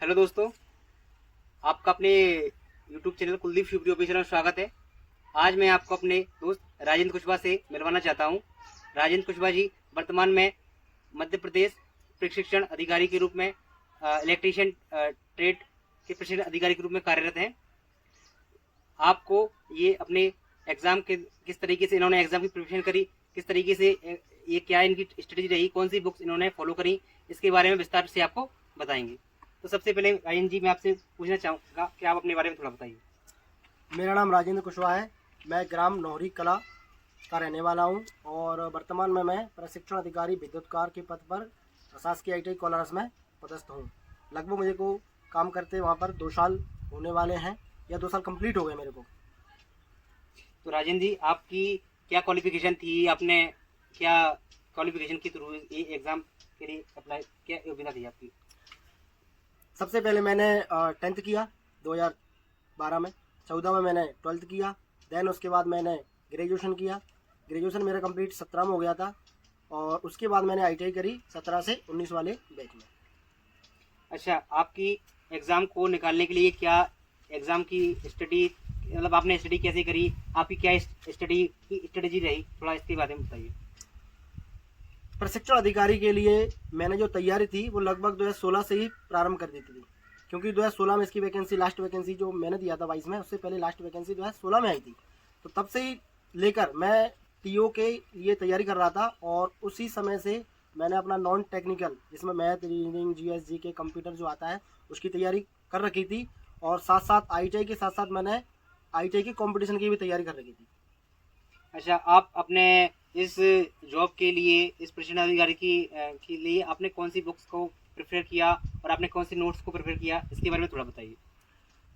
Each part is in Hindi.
हेलो दोस्तों, आपका अपने YouTube channel Kuldeep Shivpuri official में स्वागत है। आज मैं आपको अपने दोस्त राजेंद्र कुशवाहा से मिलवाना चाहता हूं। राजेंद्र कुशवाहा जी वर्तमान में मध्य प्रदेश प्रशिक्षण अधिकारी के रूप में इलेक्ट्रीशियन ट्रेड के प्रशिक्षण अधिकारी के रूप में कार्यरत हैं। आपको ये अपने एग्जाम के किस तरीके से इन्होंने एग्जाम की प्रिपरेशन करी, किस तरीके से ये क्या इनकी स्ट्रेटेजी रही, कौन सी बुक्स इन्होंने फॉलो करी, इसके बारे में विस्तार से आपको बताएंगे। तो सबसे पहले राजेंद्र जी मैं आपसे पूछना चाहूँगा कि आप अपने बारे में थोड़ा बताइए। मेरा नाम राजेंद्र कुशवाहा है। मैं ग्राम नौहरी कला का रहने वाला हूं और वर्तमान में मैं प्रशिक्षण अधिकारी विद्युतकार के पद पर शासकीय ITI कोलारस में पदस्थ हूं। लगभग मुझे को काम करते वहां पर 2 साल होने वाले हैं या 2 साल कंप्लीट हो गए मेरे को। तो राजेंद्र जी आपकी क्या क्वालिफिकेशन थी, आपने क्या क्वालिफिकेशन के थ्रू ये एग्जाम के लिए अप्लाई, क्या योग्यता थी आपकी? सबसे पहले मैंने 10th किया 2012 में। 14 में मैंने 12th किया। देन उसके बाद मैंने ग्रेजुएशन किया। ग्रेजुएशन मेरा कंप्लीट 17 में हो गया था और उसके बाद मैंने ITI करी 17 से 19 वाले बैच में। अच्छा, आपकी एग्जाम को निकालने के लिए क्या एग्जाम की स्टडी, मतलब आपने स्टडी कैसे करी, आपकी क्या स्टडी की स्ट्रेटेजी रही, थोड़ा इसके बारे में बताइए। प्रशिक्षण अधिकारी के लिए मैंने जो तैयारी थी वो लगभग 2016 से ही प्रारंभ कर दी थी, क्योंकि 2016 में इसकी वैकेंसी, लास्ट वैकेंसी जो मैंने दिया था 22 में, उससे पहले लास्ट वैकेंसी 2016 में आई थी। तो तब से ही लेकर मैं TO के लिए तैयारी कर रहा था और उसी समय से मैंने अपना नॉन टेक्निकल, जिसमें मैथ, रीजनिंग, GS के कंप्यूटर जो आता है उसकी तैयारी कर रखी थी और साथ साथ ITI के साथ साथ मैंने ITI के कॉम्पिटिशन की भी तैयारी कर रखी थी। अच्छा, आप अपने इस जॉब के लिए, इस प्रशिक्षण अधिकारी के लिए आपने कौन सी बुक्स को प्रेफर किया और आपने कौन सी नोट्स को प्रेफर किया, इसके बारे में थोड़ा बताइए।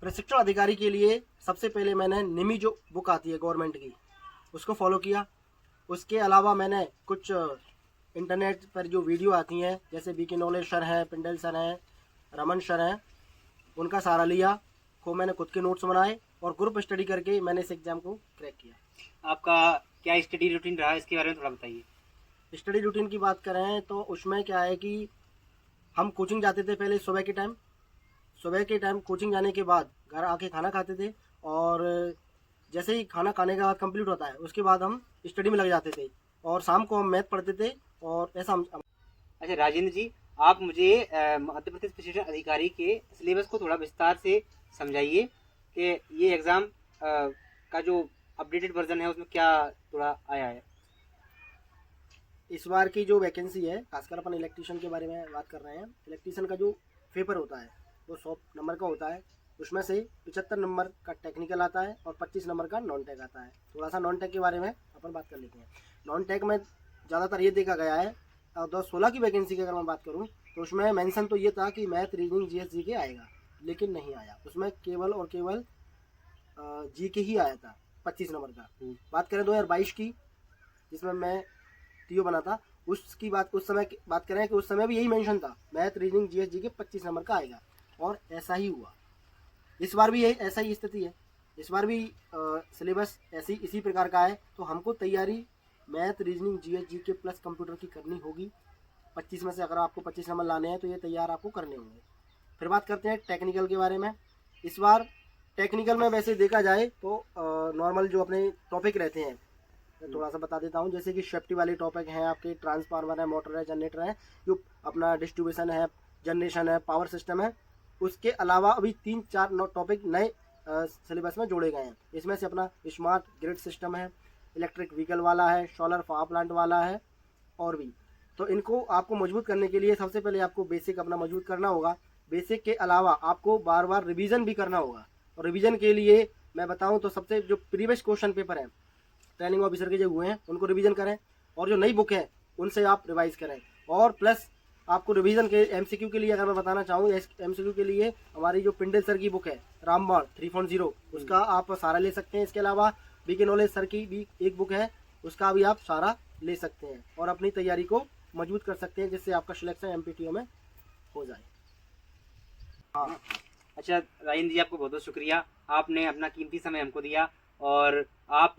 प्रशिक्षण अधिकारी के लिए सबसे पहले मैंने निमी जो बुक आती है गवर्नमेंट की, उसको फॉलो किया। उसके अलावा मैंने कुछ इंटरनेट पर जो वीडियो आती हैं, जैसे BK नॉलेज सर हैं, पिंडल सर हैं, रमन सर हैं, उनका सहारा लिया। को मैंने खुद के नोट्स बनाए और ग्रुप स्टडी करके मैंने इस एग्ज़ाम को क्रैक किया। आपका क्या स्टडी रूटीन रहा, इसके बारे में थोड़ा बताइए। स्टडी रूटीन की बात करें तो उसमें क्या है कि हम कोचिंग जाते थे पहले सुबह के टाइम कोचिंग जाने के बाद घर आके खाना खाते थे और जैसे ही खाना खाने के बाद कंप्लीट होता है उसके बाद हम स्टडी में लग जाते थे और शाम को हम मैथ पढ़ते थे और ऐसा हम। अच्छा राजेंद्र जी, आप मुझे मध्य प्रदेश प्रशिक्षण अधिकारी के सिलेबस को थोड़ा विस्तार से समझाइए कि ये एग्ज़ाम का जो अपडेटेड वर्जन है उसमें क्या थोड़ा आया है। इस बार की जो वैकेंसी है, खासकर अपन इलेक्ट्रीशियन के बारे में बात कर रहे हैं। इलेक्ट्रीशियन का जो पेपर होता है वो 100 नंबर का होता है। उसमें से 75 नंबर का टेक्निकल आता है और 25 नंबर का नॉन टेक आता है। थोड़ा सा नॉन टेक के बारे में अपन बात कर लेते हैं। नॉन टेक में ज़्यादातर ये देखा गया है, 2016 की वैकेंसी की अगर मैं बात करूँ तो उसमें मेंशन तो ये था कि मैथ, रीजनिंग, GS GK आएगा, लेकिन नहीं आया। उसमें केवल और केवल GK ही आया था 25 नंबर का। बात करें 2022 की, जिसमें मैं TO बना था, उसकी बात उस समय की बात करें कि उस समय भी यही मेंशन था, math, reasoning, GS GK 25 number का आएगा और ऐसा ही हुआ। इस बार भी यही ऐसा ही स्थिति है। इस बार भी सिलेबस इसी प्रकार का है। तो हमको तैयारी math, reasoning, GS GK plus computer की करनी होगी। 25 में से अगर आपको 25 नंबर लाने हैं तो ये तैयार आपको करने होंगे। फिर बात करते हैं टेक्निकल के बारे में। इस बार टेक्निकल में वैसे देखा जाए तो नॉर्मल जो अपने टॉपिक रहते हैं थोड़ा सा बता देता हूँ। जैसे कि सेफ्टी वाले टॉपिक हैं आपके, ट्रांसफार्मर है, मोटर है, जनरेटर है, जो अपना डिस्ट्रीब्यूशन है, जनरेशन है, पावर सिस्टम है। उसके अलावा अभी 3-4 टॉपिक नए सिलेबस में जोड़े गए हैं। इसमें से अपना स्मार्ट ग्रिड सिस्टम है, इलेक्ट्रिक व्हीकल वाला है, सोलर पावर प्लांट वाला है और भी। तो इनको आपको मजबूत करने के लिए सबसे पहले आपको बेसिक अपना मजबूत करना होगा। बेसिक के अलावा आपको बार बार रिवीजन भी करना होगा और रिवीजन के लिए मैं बताऊं तो सबसे जो प्रीवियस क्वेश्चन पेपर है ट्रेनिंग ऑफिसर के जो हुए हैं उनको रिवीजन करें और जो नई बुक है उनसे आप रिवाइज करें। और प्लस आपको रिवीजन के MCQ के लिए अगर मैं बताना चाहूँ, MCQ के लिए हमारी जो पिंडल सर की बुक है रामबाण 3.0, उसका आप सहारा ले सकते हैं। इसके अलावा BK नॉलेज सर की भी एक बुक है, उसका भी आप सहारा ले सकते हैं और अपनी तैयारी को मजबूत कर सकते हैं, जिससे आपका सिलेक्शन MPTO में हो जाए। हाँ, अच्छा राजेंद्र जी, आपको बहुत बहुत शुक्रिया, आपने अपना कीमती समय हमको दिया। और आप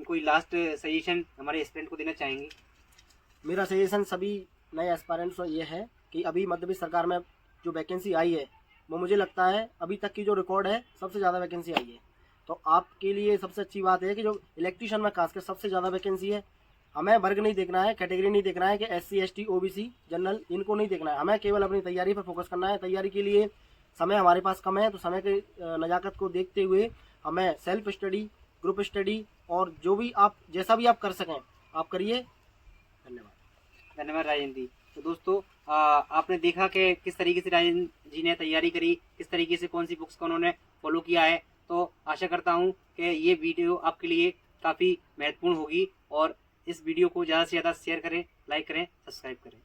कोई लास्ट सजेशन हमारे स्टूडेंट को देना चाहेंगे? मेरा सजेशन सभी नए एस्पायरेंट्स को ये है कि अभी मध्य प्रदेश सरकार में जो वैकेंसी आई है वो मुझे लगता है अभी तक की जो रिकॉर्ड है सबसे ज़्यादा वैकेंसी आई है। तो आपके लिए सबसे अच्छी बात है कि जो इलेक्ट्रीशियन में खासकर सबसे ज़्यादा वैकेंसी है। हमें वर्ग नहीं देखना है, कैटेगरी नहीं देखना है कि SC ST OBC जनरल, इनको नहीं देखना है। हमें केवल अपनी तैयारी पर फोकस करना है। तैयारी के लिए समय हमारे पास कम है, तो समय के नज़ाकत को देखते हुए हमें सेल्फ स्टडी, ग्रुप स्टडी और जो भी आप जैसा भी आप कर सकें आप करिए। धन्यवाद। धन्यवाद राजेंद्र जी। तो दोस्तों आपने देखा कि किस तरीके से राजेंद्र जी ने तैयारी करी, किस तरीके से कौन सी बुक्स को उन्होंने फॉलो किया है। तो आशा करता हूँ कि ये वीडियो आपके लिए काफ़ी महत्वपूर्ण होगी और इस वीडियो को ज़्यादा से ज़्यादा शेयर करें, लाइक करें, सब्सक्राइब करें।